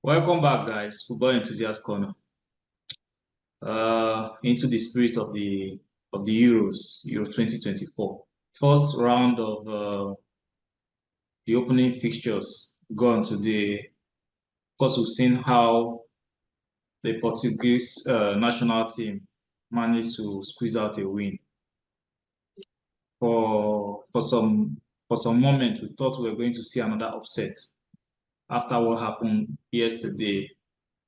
Welcome back, guys. Football Enthusiast Corner. Into the spirit of the Euros, Euro 2024. First round of the opening fixtures gone today. Of course, we've seen how the Portuguese national team managed to squeeze out a win. For some moment, we thought we were going to see another upset after what happened yesterday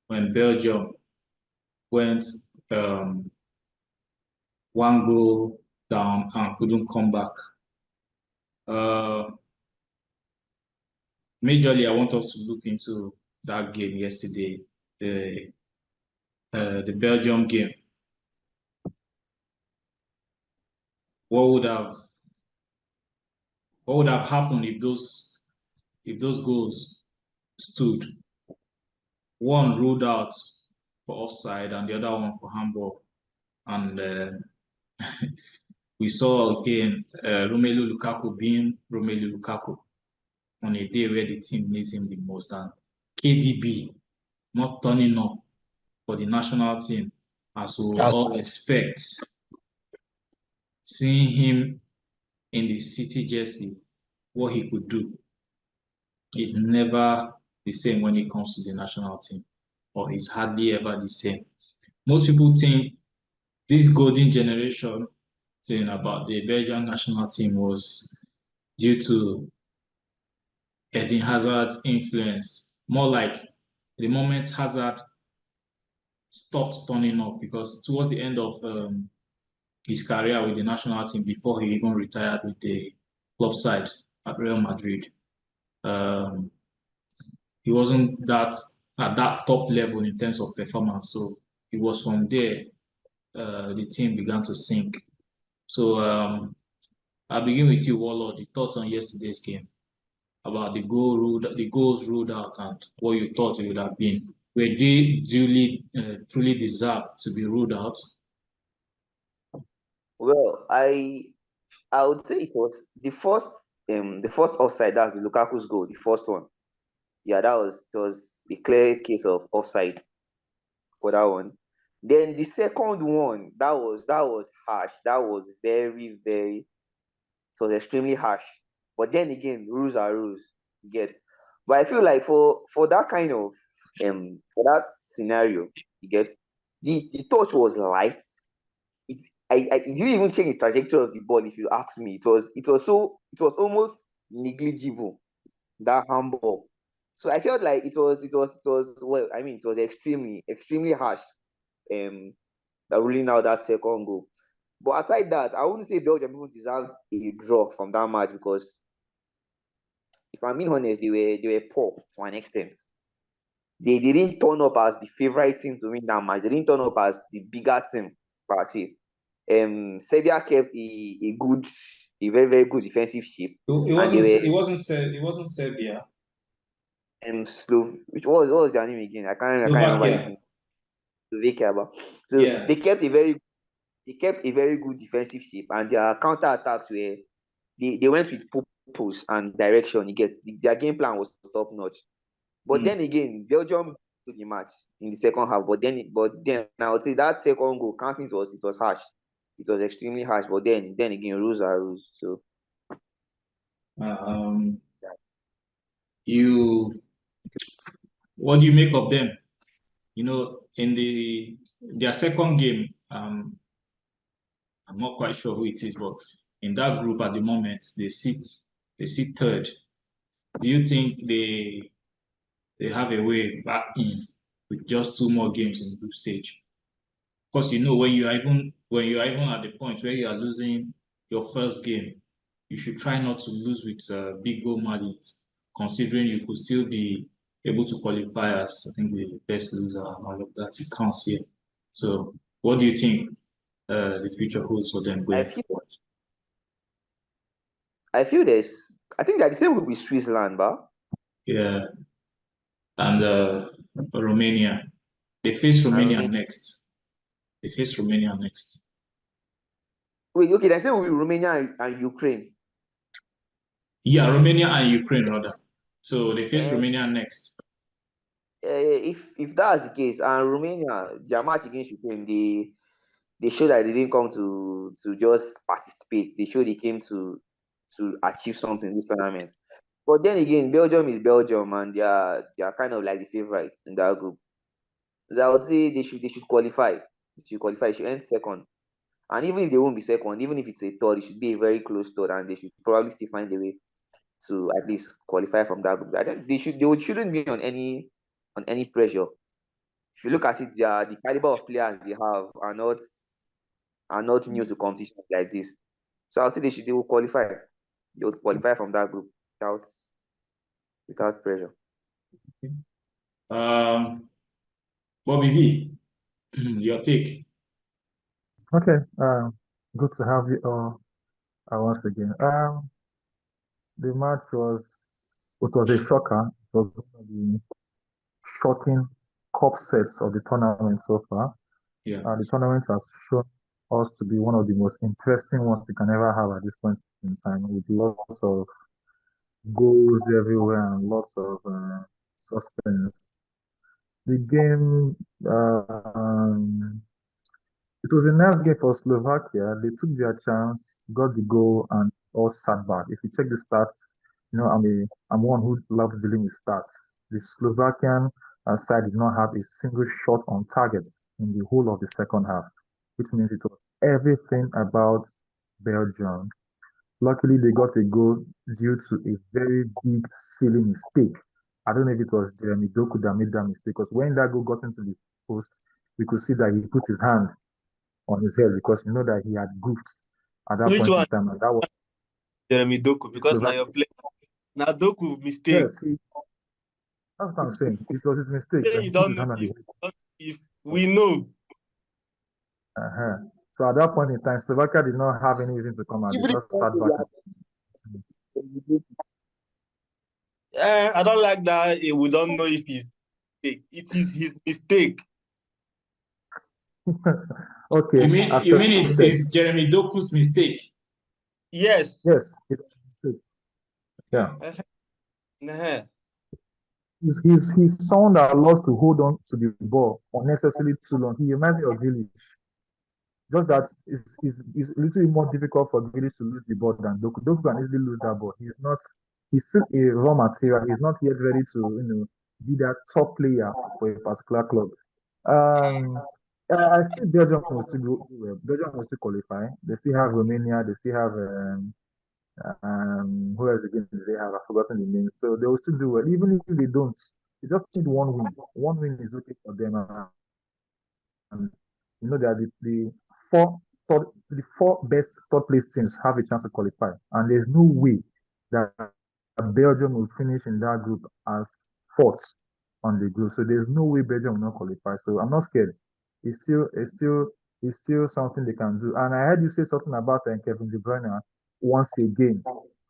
when Belgium went one goal down and couldn't come back. Majorly, I want us to look into that game yesterday, the Belgium game. What would have happened if those goals stood? One ruled out for offside and the other one for handball. And we saw again Romelu Lukaku being Romelu Lukaku on a day where the team needs him the most, and KDB not turning up for the national team as we all expect. Seeing him in the City jersey, what he could do is never the same when it comes to the national team, or is hardly ever the same. Most people think this golden generation thing about the Belgian national team was due to Eden Hazard's influence. More like the moment Hazard stopped turning up, because towards the end of his career with the national team, before he even retired with the club side at Real Madrid, he wasn't at that top level in terms of performance. So it was from there the team began to sink. So I'll begin with you, Warlord. The thoughts on yesterday's game about the goals ruled out and what you thought it would have been. Were they truly deserved to be ruled out? Well, I would say it was the first offside. That's the Lukaku's goal, the first one. Yeah, it was a clear case of offside for that one. Then the second one, that was harsh. That was very, very. It was extremely harsh. But then again, rules are rules. You get. But I feel like for that kind of for that scenario, you get, the touch was light. It didn't even change the trajectory of the ball. If you ask me, it was almost negligible, that handball. So I felt like it was well. I mean, it was extremely harsh. The ruling out that second goal. But aside that, I wouldn't say Belgium even deserved a draw from that match, because if I'm being honest, they were poor to an extent. They didn't turn up as the favorite team to win that match. They didn't turn up as the bigger team per se. Serbia kept a very, very good defensive shape. It wasn't Serbia. Which what was their name again? I can't remember anything. Slovakia, so yeah. They kept a very good defensive shape, and their counter attacks were they went with purpose and direction. You get, their game plan was top notch. But then again, Belgium took the match in the second half. But then I would say that second goal, counting, it was harsh. It was extremely harsh. But then again, rules are rules. So what do you make of them? You know, in their second game, I'm not quite sure who it is, but in that group at the moment, they sit third. Do you think they have a way back in with just 2 more games in the group stage? Because you know, when you are even at the point where you are losing your first game, you should try not to lose with big goal margins, considering you could still be able to qualify as, I think, the best loser and all of that. It counts here. So what do you think the future holds for them going forward? I think they're the same group with Switzerland, but yeah, and Romania. They face Romania next. They face Romania next. Wait, okay, they're saying with Romania and Ukraine. Yeah, Romania and Ukraine rather. So they face Romania next. if that's the case, and Romania, their match against Ukraine, they show that they didn't come to just participate. They show they came to achieve something in this tournament. But then again, Belgium is Belgium, and they are kind of like the favorites in that group. So I would say they should qualify. They should qualify. They should end second. And even if they won't be second, even if it's a third, it should be a very close third, and they should probably still find a way to at least qualify from that group. I think shouldn't be on any pressure. If you look at it, the caliber of players they have are not new to competitions like this. So I'll say they will qualify. They will qualify from that group without pressure. Bobby V, your take. Okay. Good to have you all once again. The match was a shocker. It was one of the shocking cup sets of the tournament so far. Yeah. The tournament has shown us to be one of the most interesting ones we can ever have at this point in time, with lots of goals everywhere and lots of suspense. The game, it was a nice game for Slovakia. They took their chance, got the goal, and all sat back. If you check the stats, I'm one who loves dealing with stats. The Slovakian side did not have a single shot on target in the whole of the second half, which means it was everything about Belgium. Luckily, they got a goal due to a very big silly mistake. I don't know if it was Jeremy Doku that made that mistake, because when that goal got into the post, we could see that he put his hand on his head, because you know that he had goofed at that Which point one? in time, and that was Jeremy Doku, because now Slovak. your play. Now Doku mistake. Yes, that's what I'm saying. It was his mistake Then that you he put don't his know hand on the head. if we know. Uh-huh. So at that point in time, Slovakia did not have any reason to come out. They Even if just sat back. I don't like that. We don't know if he's mistake. It is his mistake. Okay, You mean accepted. it's Jeremy Doku's mistake? Yes. Yes, it was a mistake. Yeah. Uh-huh. He's someone that loves to hold on to the ball unnecessarily too long. He reminds me of Grealish. Just that it's a little bit more difficult for Grealish to lose the ball than Doku. Doku can easily lose that ball. He's still a raw material. He's not yet ready to, be that top player for a particular club. Um, I see Belgium will still do well. Belgium will still qualify. They still have Romania. They still have who else again do they have? I've forgotten the name. So they will still do well. Even if they don't, they just need one win. One win is okay for them. And that the four best third place teams have a chance to qualify, and there's no way that Belgium will finish in that group as fourth on the group. So there's no way Belgium will not qualify. So I'm not scared. It's still something they can do. And I heard you say something about Kevin De Bruyne once again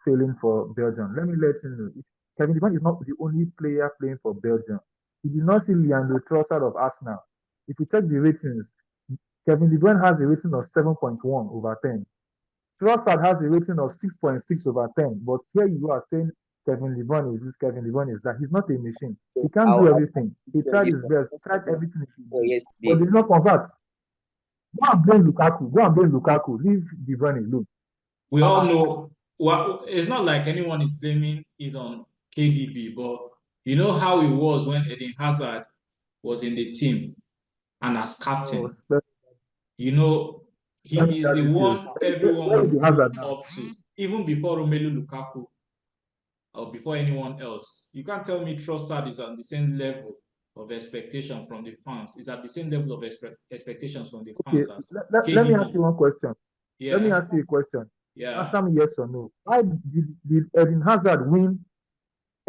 failing for Belgium. Let me let you know, Kevin De Bruyne is not the only player playing for Belgium. You did not see Leandro Trossard of Arsenal. If you check the ratings, Kevin De Bruyne has a rating of 7.1 over 10. Trossard has a rating of 6.6 over 10. But here you are saying Kevin De Bruyne is this, Kevin De Bruyne is that. He's not a machine. He can't do everything. He tried his best, tried everything he could do, but Yesterday, did not convert. Go and blame Lukaku. Go and blame Lukaku. Leave De Bruyne alone. We all know. Well, it's not like anyone is blaming it on KDB, but you know how it was when Eden Hazard was in the team and as captain. You know, he is the one everyone Where is would the look Hazard now? up to, even before Romelu Lukaku or before anyone else. You can't tell me Trossard is on the same level of expectation from the fans. Is at the same level of expectations from the Okay, fans as let me KDB. ask you one question. Let me Yeah, ask you a question. yeah. Answer me yes or no. Why did Eden Hazard win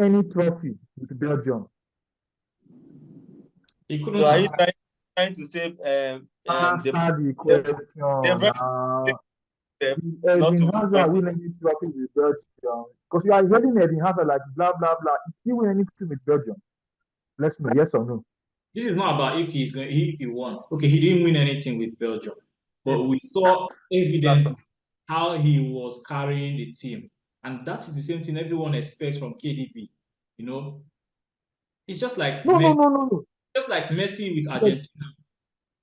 any trophy with Belgium? He couldn't So are you have. trying to say Answer the the question. Did not Eden to win Hazard trophy? win any trophy with Belgium? Because you are hearing Eden Hazard like blah blah blah. Did he win anything with Belgium? Let's know, yes or no. This is not about if he won. Okay, he didn't win anything with Belgium, but we saw evidently how he was carrying the team, and that is the same thing everyone expects from KDB. You know, It's just like No, Messi, no. just like Messi with But Argentina,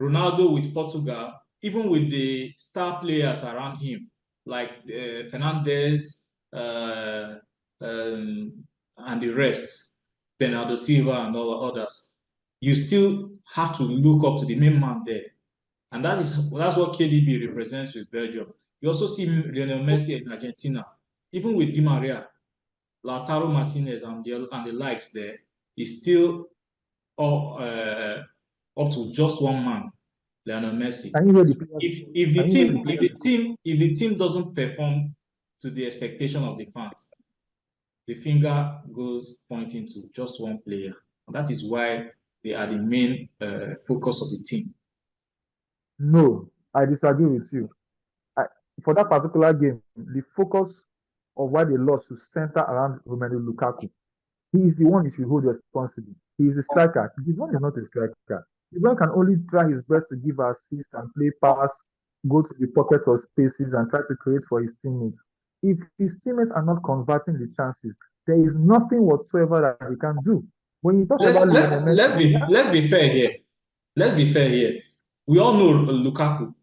Ronaldo with Portugal, even with the star players around him, like Fernandez and the rest, Bernardo Silva and all others. You still have to look up to the main man there. And that's what KDB represents with Belgium. You also see Lionel Messi in Argentina, even with Di Maria, Lautaro Martinez and the likes there, is still up to just one man, Lionel Messi. can you hear the players? If the Can you hear the team if players? the team doesn't perform to the expectation of the fans, the finger goes pointing to just one player. And that is why they are the main focus of the team. No, I disagree with you. For that particular game, the focus of why they lost to center around Romelu Lukaku. He is the one you should hold responsible. He is a striker. The one is not a striker. The one can only try his best to give assist and play pass, go to the pocket of spaces and try to create for his teammates. If his teammates are not converting the chances, there is nothing whatsoever that he can do. When you talk about Lionel Messi, Let's be fair here. Let's be fair here. We all know Lukaku,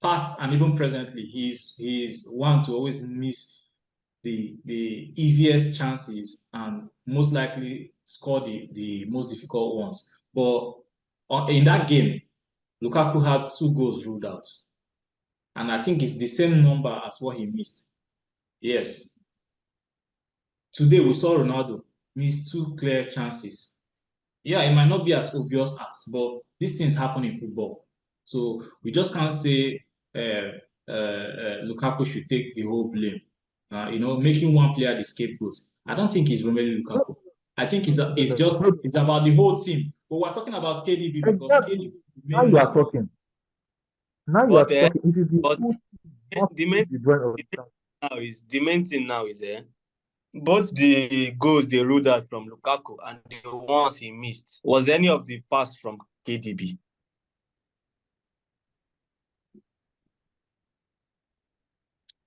past and even presently, he's one to always miss the easiest chances and most likely score the most difficult ones. But in that game, Lukaku had 2 goals ruled out. And I think it's the same number as what he missed. Yes. Today we saw Ronaldo miss 2 clear chances. Yeah, it might not be as obvious as, but these things happen in football. So we just can't say Lukaku should take the whole blame. Making one player the scapegoat. I don't think it's Romelu Lukaku. I think it's about the whole team. But we're talking about KDB because exactly. KDB is the Now main you are man. talking. Now you are talking. It is the whole team, not the main the brand of the the main thing now is both the goals they ruled out from Lukaku and the ones he missed. Was any of the pass from KDB?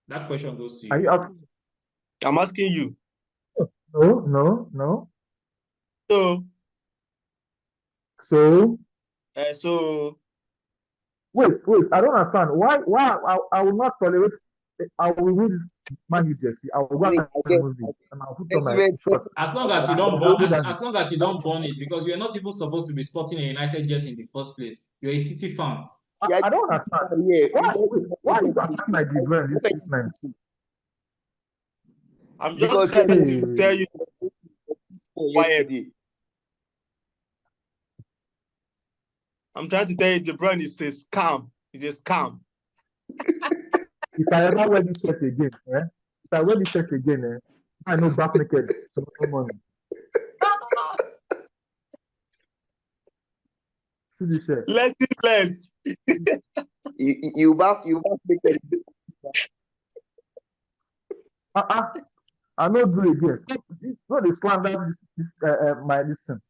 That question goes to Are you you. asking? I'm asking you. No. So, So so wait. I don't understand. Why I will not tolerate. I will read this Man U jersey. I will go Wait, and remove it, and I'll put on my Sentiment. shorts. As long as you And don't I will burn, go down. as long as you don't burn it, because you're not even supposed to be sporting a United jersey in the first place. You're a City fan. Yeah, I don't understand. yeah. Why you attacking my De Bruyne this night? I'm just Because trying Hey, to tell you quiet. yesterday. I'm trying to tell you, De Bruyne is a scam. It's a scam. if I ever wear this shirt again, if I wear this shirt again, I know back naked tomorrow morning. See the shirt. Let it let. You back naked. I no do again. Stop. No, they slander my listen.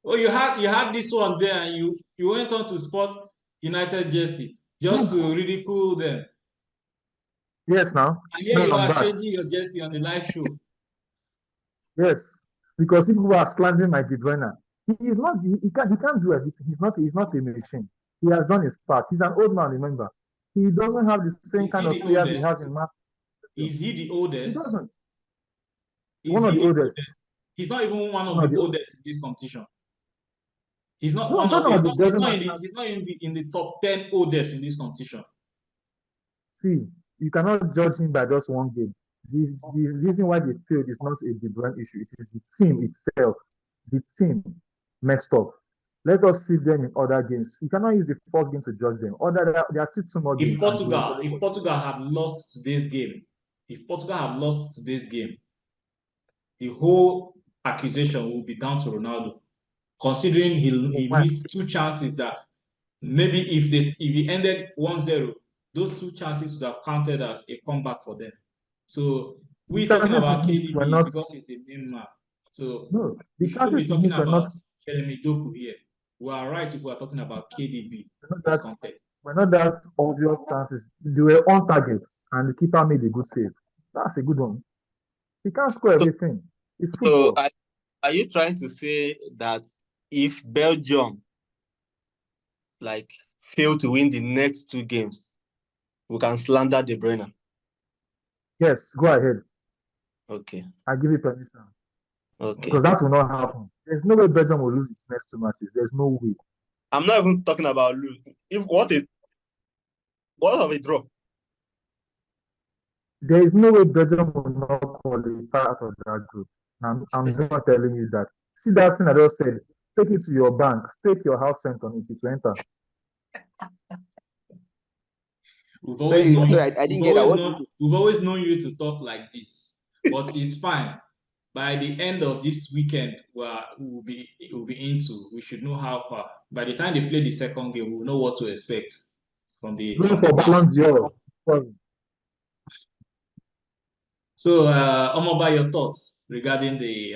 Oh, you had this one there, and you went on to sport United jersey just to ridicule them. Yes, now. And here No, you I'm are back. changing your jersey on the live show. Yes, because people are slandering my De Bruyne. He is not. He can't do everything. He's not a machine. He has done his part. He's an old man. Remember, he doesn't have the same Is he kind of the players he has oldest? in Manchester. Is he the He oldest? doesn't. Is One he of the the oldest. oldest? He's not even one of One of the the oldest in this competition. He's not no, one of. none of the He's doesn't not matter. in the top 10 oldest in this competition. See, you cannot judge him by just one game. The reason why they failed is not a De Bruyne issue. It is the team itself. The team messed up. Let us see them in other games. You cannot use the first game to judge them. There are still 2 more games. If Portugal had lost today's game, the whole accusation will be down to Ronaldo, considering he missed 2 chances that maybe if he ended 1-0, those 2 chances would have counted as a comeback for them. So we're talking about KDB is because he's the main man. So no, we the shouldn't be chances he talking missed were not. about Jeremy Doku here. We are right if we are talking about KDB. Were not that obvious chances. They were on target, and the keeper made a good save. That's a good one. He can't score everything. It's So football. are you trying to say that if Belgium like fail to win the next 2 games, we can slander De Bruyne? Yes, go ahead. Okay. I give you permission. Okay. Because that will not happen. There's no way Belgium will lose its next 2 matches. There's no way. I'm not even talking about lose. If what of a draw? There is no way Belgium will not qualify out of that group. I'm not telling you that. See that thing I just said. Take it to your bank. Stake your house rent on it. It will enter. We've So, always known, I didn't get that. we've always known you to talk like this, but it's fine. By the end of this weekend, we'll be into. We should know how far. By the time they play the second game, we'll know what to expect from the Going for Ballon beast. d'Or. So, Omoba, your thoughts regarding the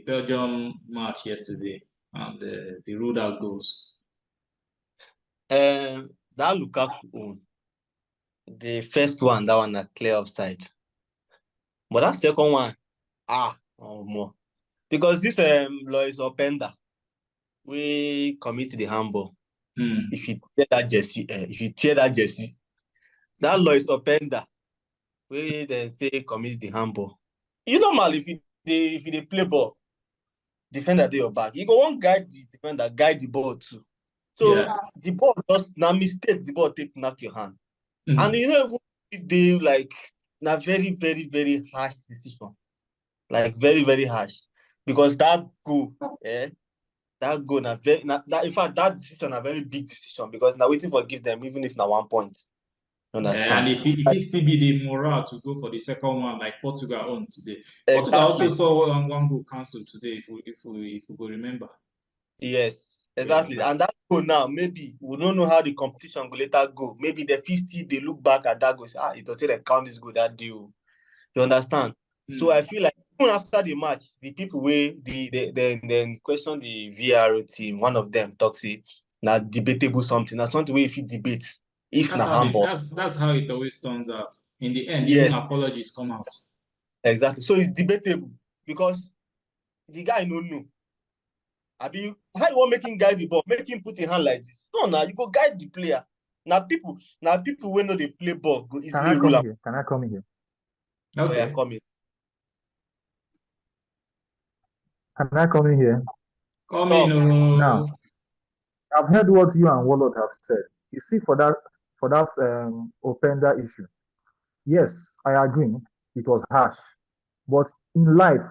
Belgium match yesterday and the ruled out goals? That Lukaku own. The first one, that one a clear offside. But that second one, more. Because this Lois Openda, we commit the handball. If you tear that jersey, that Lois Openda, we then say commit the handball. You normal if you play ball, defender dey your back. You go one guide the defender, guide the ball too. So the ball just na mistake, the ball take knock your hand. And you know they like na very, very, very harsh decision. Like very, very harsh. Because that goal, that goal in fact that decision a very big decision because now waiting for give them even if na 1 point. And if it still be the morale to go for the second one like Portugal on today. Exactly. Portugal also saw one goal cancelled today if we go remember. Yes, exactly. Yeah. And that goal now, maybe we don't know how the competition will later go. Maybe the still they look back at that goal, say, it was say count this goal that deal. You understand? So I feel like even after the match, the people where then question the VRO team, one of them talks it now debatable something. That's something where if you debate if that's na handball. That's how it always turns out. In the end, even apologies come out. Exactly. So it's debatable because the guy no know. Abi, how you want make him guide the ball? Make him put in hand like this. No, now you go guide the player. Now people when know they play ball go easily rule out. Can I come in here? Okay. Oh, yeah, come in. Can I come in here? Come in. Now, I've heard what you and Warlord have said. You see, for that Openda issue, yes, I agree. It was harsh, but in life,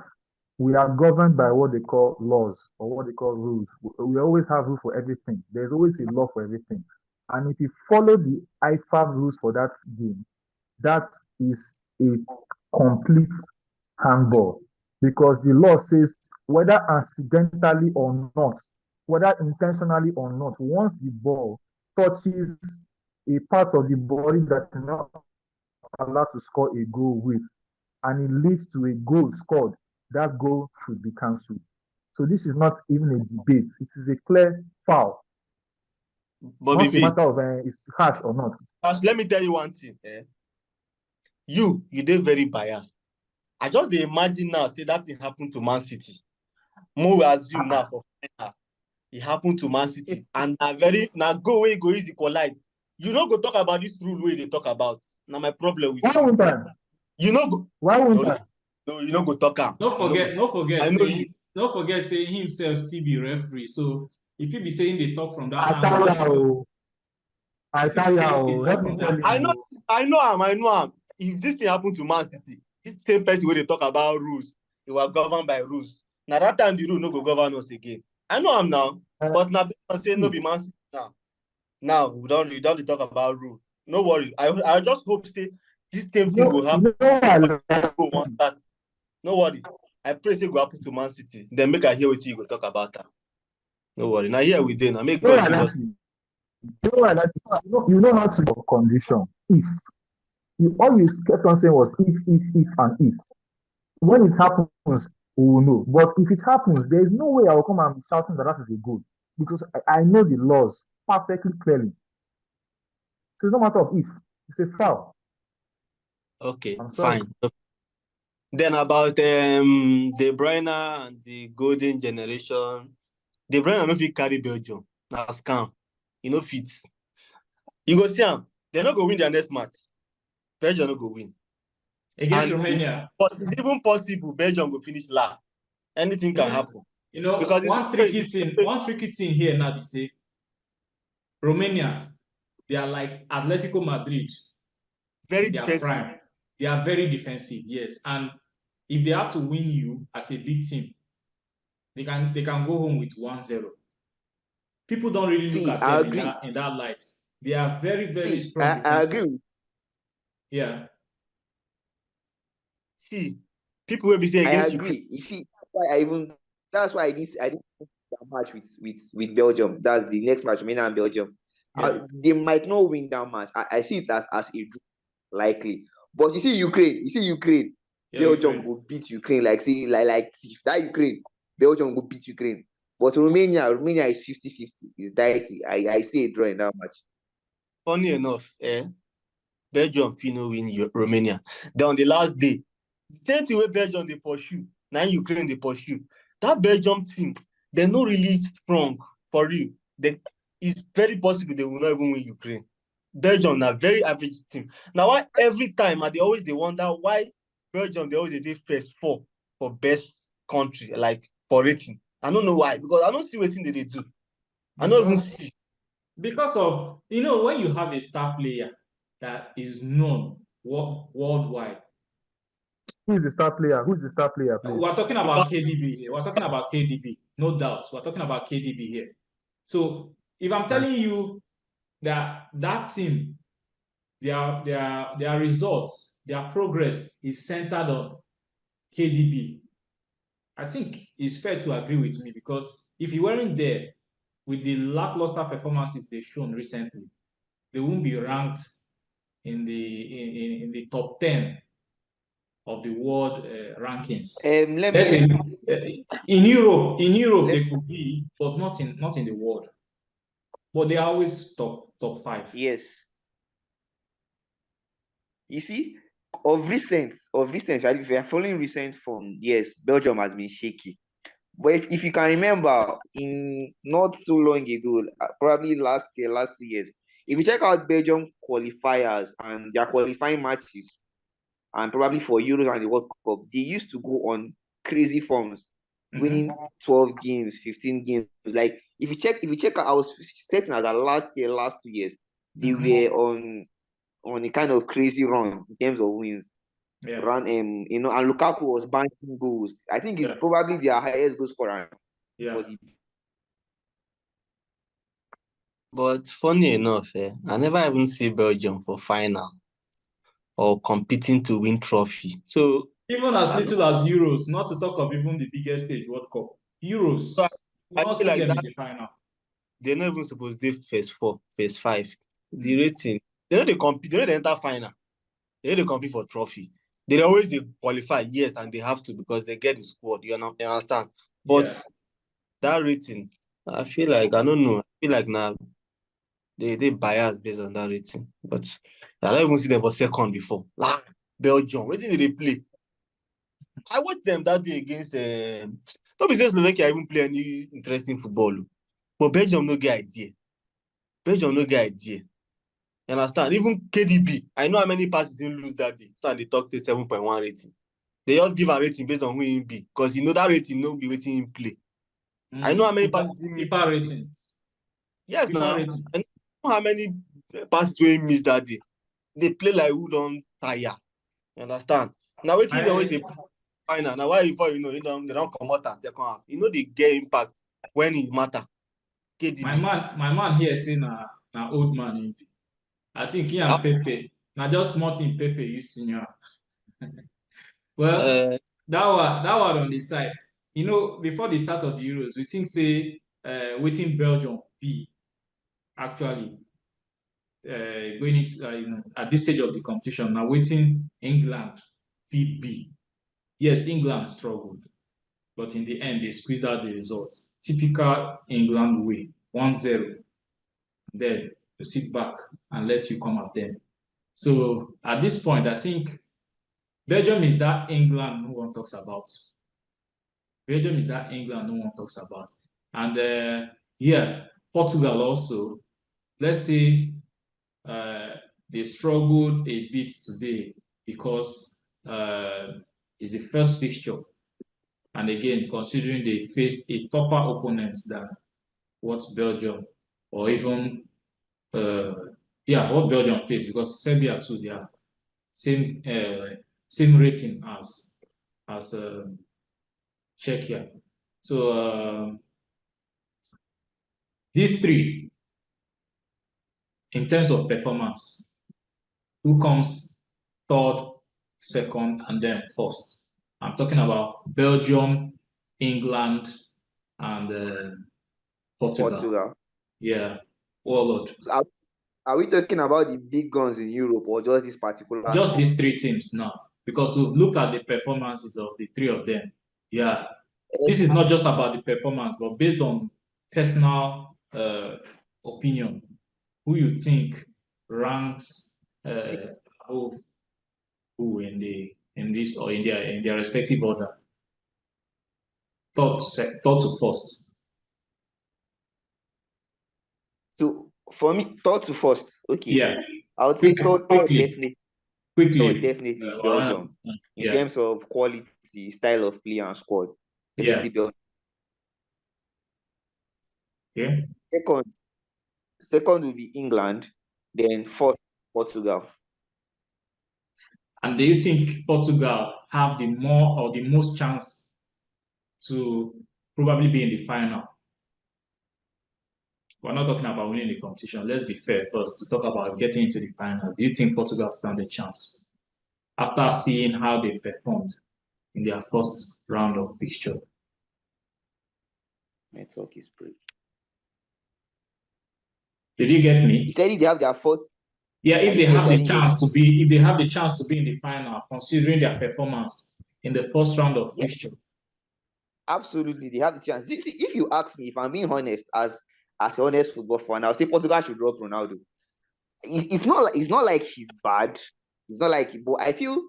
we are governed by what they call laws or what they call rules. We always have rules for everything. There's always a law for everything. And if you follow the IFAB rules for that game, that is a complete handball because the law says whether accidentally or not, whether intentionally or not, once the ball touches a part of the body that is not allowed to score a goal with, and it leads to a goal scored, that goal should be cancelled. So this is not even a debate. It is a clear foul. But not a matter of it's harsh or not. Let me tell you one thing. You did very biased. I just imagine now, say that thing happened to Man City. More assume now for it happened to Man City. And now go away, go easy collide. You know go talk about this rule where they talk about. Now my problem with why won't I? You know go why won't I? No, you know go talk am. Don't forget. I know you. Don't forget saying himself still be referee. So if you be saying they talk from that angle, I tell you, I know him. If this thing happened to Man City, this same person where they talk about rules, they were governed by rules. Now that time the rule no go govern us again. I know him now, but now say no be Man City now. Now we don't talk about rules. No worry. I just hope say this same thing will happen. No worry. I pray say go happen to Man City. Then make I hear what you go talk about that. No worry. Now here we did. Now make God give us. You know how to condition. If all you kept on saying was if, and if. When it happens, we will know. But if it happens, there is no way I will come and be shouting that is a goal because I know the laws perfectly clearly. So it's no matter of if. It's a foul. Okay, fine. Then about De Bruyne and the golden generation. De Bruyne no fit carry Belgium. Na scam. E no fit. You go see am. They're not going to win their next match. Belgium no go win. Against And Romania. it's even possible Belgium will finish last. Anything can happen. You know, Because one tricky thing here now they say Romania, they are like Atletico Madrid. Very in their defensive. prime. They are very defensive, yes. And if they have to win you as a big team, they can go home with 1-0. People don't really look See, at I them agree. in that light. They are very, very See, strong I defensive. agree. Yeah. See, people will be saying I against agree. You see, that's why I didn't put that match with Belgium. That's the next match, Romania and Belgium. Yeah. They might not win that match. I see it as a draw, likely. But you see Ukraine. Yeah, Belgium Ukraine. will beat Ukraine like that Ukraine. Belgium will beat Ukraine. But Romania is 50-50. It's dicey. I see a draw in that match. Funny enough, Belgium fit no win Romania. Then on the last day, the same thing wey Belgium dey pursue, na Ukraine dey pursue. That Belgium team, they're not really strong for real. It's very possible they will not even win Ukraine. Belgium na very average team. Now why every time they always they wonder why Belgium they always dey first four for best country, like for rating. I don't know why, because I don't see wetin they do. I don't even see. Because of, when you have a star player that is known worldwide. Who's the star player? Who's the star player, please? We're talking about KDB here. We're talking about KDB, no doubt. We're talking about KDB here. So if I'm telling you that team, their results, their progress is centered on KDB, I think it's fair to agree with me, because if he weren't there with the lackluster performances they've shown recently, they won't be ranked in the top 10 of the world rankings. In Europe they could be, but not in the world. But they are always top 5. Yes. You see, of recent, if you are following recent form, yes, Belgium has been shaky. But if you can remember, in not so long ago, probably last 2 years, if you check out Belgium qualifiers and their qualifying matches, and probably for Euros and the World Cup, they used to go on crazy forms, winning 12 games, 15 games. Like if you check out, I was certain that last 2 years, they were on a kind of crazy run in terms of wins. Yeah. And Lukaku was banking goals. I think he's probably their highest goal scorer. Yeah. But funny enough, I never even see Belgium for final or competing to win trophy. So even as little as Euros, not to talk of even the biggest stage, World Cup. Euros, so we not see like them in the final. They're not even supposed to be phase 4, phase 5. The rating, they know they compete, they know they enter final. They know they compete for trophy. They always qualify, yes, and they have to because they get the squad. You understand? But that rating, I feel like, I don't know. I feel like now they biased based on that rating. But I don't even see them for second before. Belgium, what did they play? I watched them that day against. Don't be saying Slovakia even play any interesting football, but Belgium no get idea. Belgium no get idea. You understand? Even KDB, I know how many passes he lose that day. So they talk say 7.1 rating. They just give a rating based on who he be, because that rating no be waiting him play. I know how many passes he missed. FIFA ratings. Yes, now I know how many passes he missed that day. They play like who don't tire. You understand? Now waiting they always they final. Now why before they don't come out and second half. They get impact when it matter. KDB. My man here say na old man. I think he and Pepe. Now just Martin Pepe you senior. Well, that one on the side. Before the start of the Euros, we think say waiting Belgium be actually going into at this stage of the competition. Now waiting England be. Yes, England struggled, but in the end they squeezed out the results. Typical England way, 1-0. Then to sit back and let you come at them. So at this point, I think Belgium is that England no one talks about. Belgium is that England no one talks about. And yeah, Portugal also. Let's say they struggled a bit today because it's the first fixture. And again, considering they faced a tougher opponent than what Belgium or even what Belgium faced, because Serbia too, they are same rating as Czechia. So these three, in terms of performance, who comes third, second, and then first? I'm talking about Belgium, England, and Portugal. Yeah, Warlord. So are we talking about the big guns in Europe or just this particular? Just these three teams now, because we look at the performances of the three of them. Yeah, this is not just about the performance, but based on personal opinion, who you think ranks above who in this or in their respective order, third to first. So for me, third to first. Okay. Yeah, I would say third quickly. Definitely Belgium. In terms of quality, style of play, and squad. Definitely Belgium. Okay. Second will be England, then fourth Portugal. And do you think Portugal have the more or the most chance to probably be in the final? We're not talking about winning the competition. Let's be fair first to talk about getting into the final. Do you think Portugal stand a chance after seeing how they performed in their first round of fixture? Network is breaking. Did you get me? You said if they have their first. Yeah, if they have the chance to be in the final, considering their performance in the first round of fixture. Absolutely, they have the chance. See, if you ask me, if I'm being honest, as an honest football fan, I'll say Portugal should drop Ronaldo. It's not like he's bad. It's not like, but I feel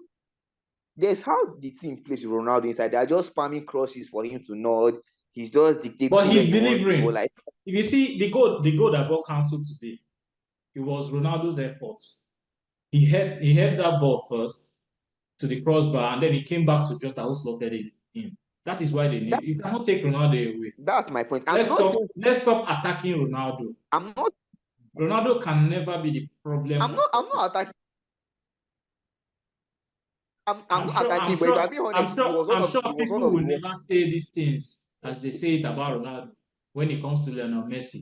there's how the team plays with Ronaldo inside. They're just spamming crosses for him to nod. He's just dictating but he's where he wants to go. Like, if you see the goal that got cancelled today, it was Ronaldo's effort. He had that ball first to the crossbar, and then he came back to Jota, who slotted it in. That is why they need. You cannot take Ronaldo away. That's my point. Let's stop attacking Ronaldo. Ronaldo can never be the problem. I'm not attacking. I'm not attacking, but if I'm being honest, I'm sure people will never say these things as they say it about Ronaldo when it comes to Lionel Messi.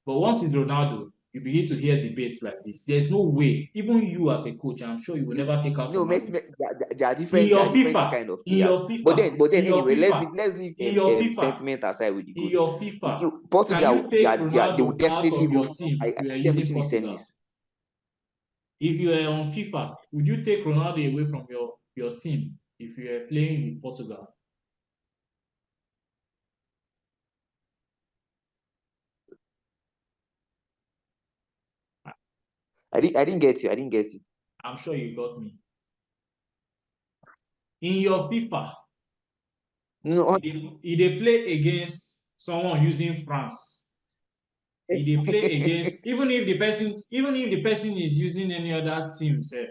But once it's Ronaldo, you begin to hear debates like this. There's no way, even you as a coach, I'm sure you will never take out. No, Messi, they are different. They are different kind of players. But then anyway, let's leave sentiment aside with the goals. Portugal, they will definitely go. I definitely send this. If you are on FIFA, would you take Ronaldo away from your team if you are playing with Portugal? I didn't get you. I'm sure you got me. In your FIFA, no, if they play against someone using France, if they play against even if the person is using any other team, say.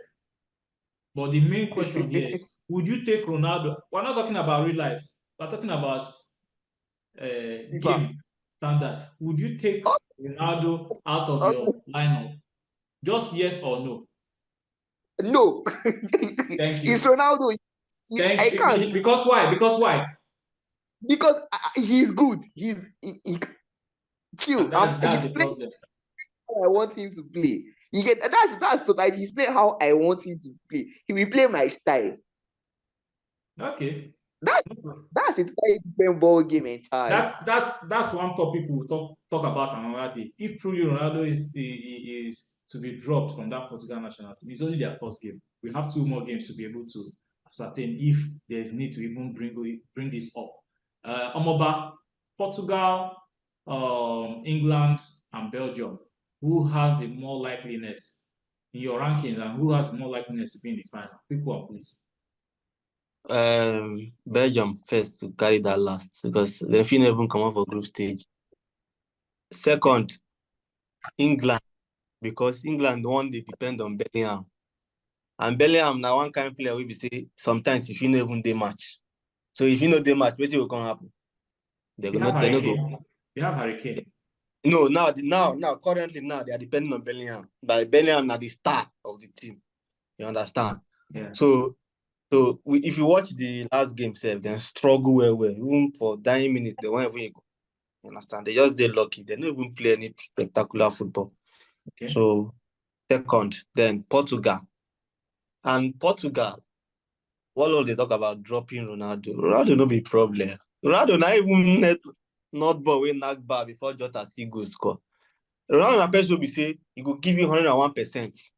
But the main question here is, would you take Ronaldo? We're not talking about real life. We're talking about game standard. Would you take Ronaldo out of your lineup? Just yes or no? No. Thank you. It's Ronaldo. I can't. Because why? Because he's good. He's chill. That's the problem. I want him to play. You get that's totally. He's playing how I want him to play. He will play my style. Okay. That's a different ball game entirely. That's one topic we'll talk about another day. If truly Ronaldo is to be dropped from that Portugal national team, it's only their first game. We have 2 more games to be able to ascertain if there's need to even bring this up. Omoba, Portugal, England, and Belgium. Who has the more likeliness in your rankings, and who has more likeliness to be in the final? Pick one, please. Belgium first to carry that last because they feel even come out for group stage. Second, England, because England one they depend on Bellingham. And Bellingham now one kind of player we say sometimes if you know even they match. So if you know they match, what will come happen? They You have no go. Hurricane. You have Hurricane. No, currently now they are depending on Bellingham. But Bellingham now the star of the team. You understand? Yeah. So if you watch the last game, then struggle well. Even for 9 minutes, they won't even go. You understand? They just did lucky. They don't even play any spectacular football. Okay. So second, then Portugal. And Portugal, Warlord they talk about dropping Ronaldo. Ronaldo no be problem. Ronaldo not even not ball wey knock bar before Jota see go score. Ronaldo na person be say he go give you 101%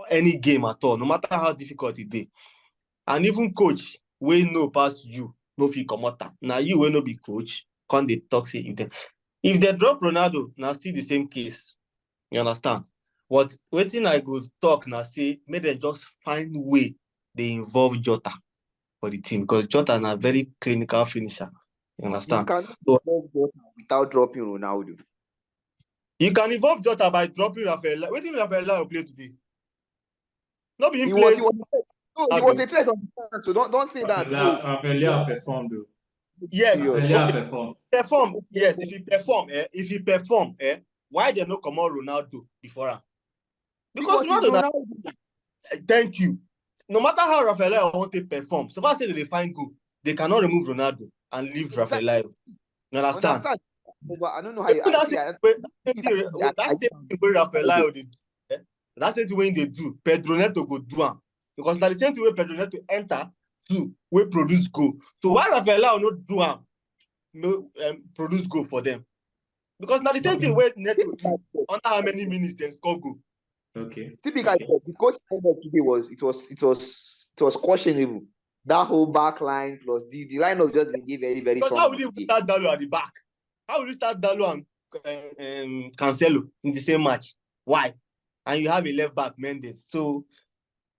any game at all, no matter how difficult it is. And even coach wey no pass you, no fit comot am. Na you wey no be coach, come dey talk say if they drop Ronaldo, na still the same case. You understand? But wetin I go talk na say make dem just find way dey involve Jota for the team because Jota na very clinical finisher. You understand? You cannot involve Jota without dropping Ronaldo. You can involve Jota by dropping Rafael. Wetin Rafael Leao play today? No be him He play. was a threat on the fans, so don't say that. Rafael Leao performed though. Yes, Rafael Leao performed. Perform. Yes, if he perform, why they no comot Ronaldo before him? Because Ronaldo. Thank you. No matter how Rafael Leao want to perform, so far say they find goal, they cannot remove Ronaldo and leave Rafael Leao. You understand? I don't know how you that same thing wey Rafael Leao dey do. That same thing wey they do, Pedro Neto go do am. Because na the same thing wey Pedro Neto enter to wey produce goal. So why Rafael Leao no do am? No produce goal for them. Because now the same thing where Neto do under how many minutes they score goal. Okay. Typically, the coach today was questionable. That whole back line plus the lineup just been very, very strong. How will you start Dalo at the back? How will you start Dalo and Cancelo in the same match? Why? And you have a left back Mendes. So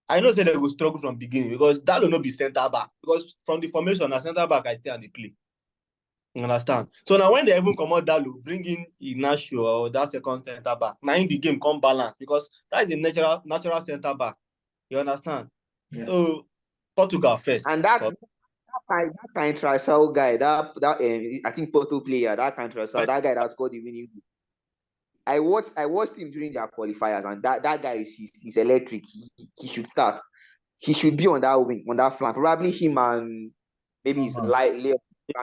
I know say they will struggle from beginning because Dalo no be center back. Because from the formation, as center back, I stay on the play. You understand? So now when they even come out Dalo, bring in Ignacio or that second center back, now in the game come balance because that is the natural center back. You understand? Yeah. So Portugal first. And that kind Tricel guy, that I think Porto player, that kind Tricel, that guy that scored the winning goal. I watched him during their qualifiers, and that guy he's electric. He should start. He should be on that wing, on that flank. Probably him and maybe his Leo. He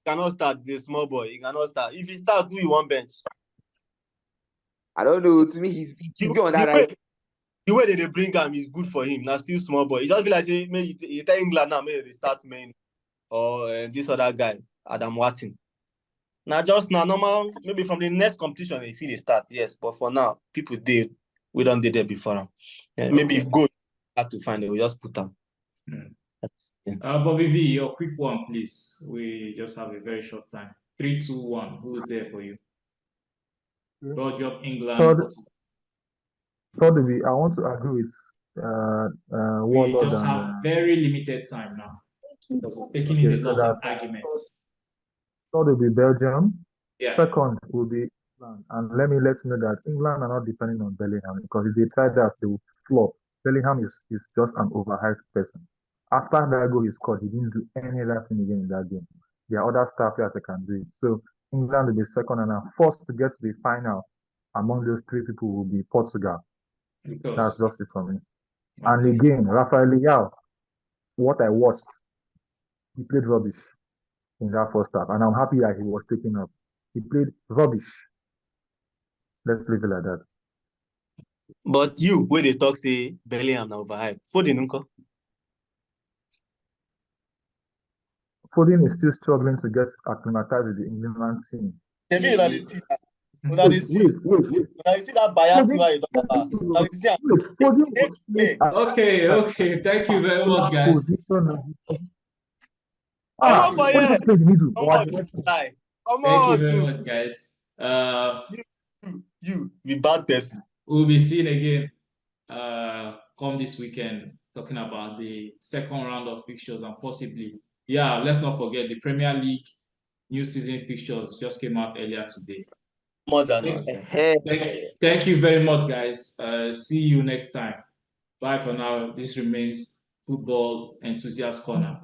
cannot start. He's a small boy. He cannot start. If he starts, who you want bench? I don't know. To me, he should be on that right. The way they bring him is good for him. Now still small boy. It just be like say, maybe you tell England now, maybe they start main or this other guy, Adam Watson. Now just now normal, maybe from the next competition if they start, yes. But for now, people did we don't did there before him. Maybe if goal have to find it, we just put them. Bobby V, your quick one, please. We just have a very short time. 3, 2, 1. Who's there for you? Belgium, England. Probably, I want to agree with we just have very limited time now. Because we're taking in a lot of arguments. Third will be Belgium. Yeah. Second will be England. And let me let you know that England are not depending on Bellingham because if they try that, they will flop. Bellingham is just an overhyped person. After that goal he scored, he didn't do any other thing again in that game. There are other stuff that they can do it. So England will be second, and forced to get to the final among those three people will be Portugal. That's just it for me. Okay. And again, Rafael Leao, what I watched, he played rubbish in that first half, and I'm happy that he was taken up. He played rubbish. Let's leave it like that. But you, where they talk say Bellingham now overhyped. Foden unko? Foden is still struggling to get acclimatized with the England team. Maybe you see that. Wait. See that bias why you talk about. Okay. Thank you very much, guys. Come on, boy. Thank you very much, guys. You be bad person. We'll be seeing again come this weekend. talking about the second round of fixtures and possibly, yeah, let's not forget the Premier League new season fixtures just came out earlier today. More than Thank, nonsense. thank you very much, guys. See you next time. Bye for now. This remains Football Enthusiast Corner.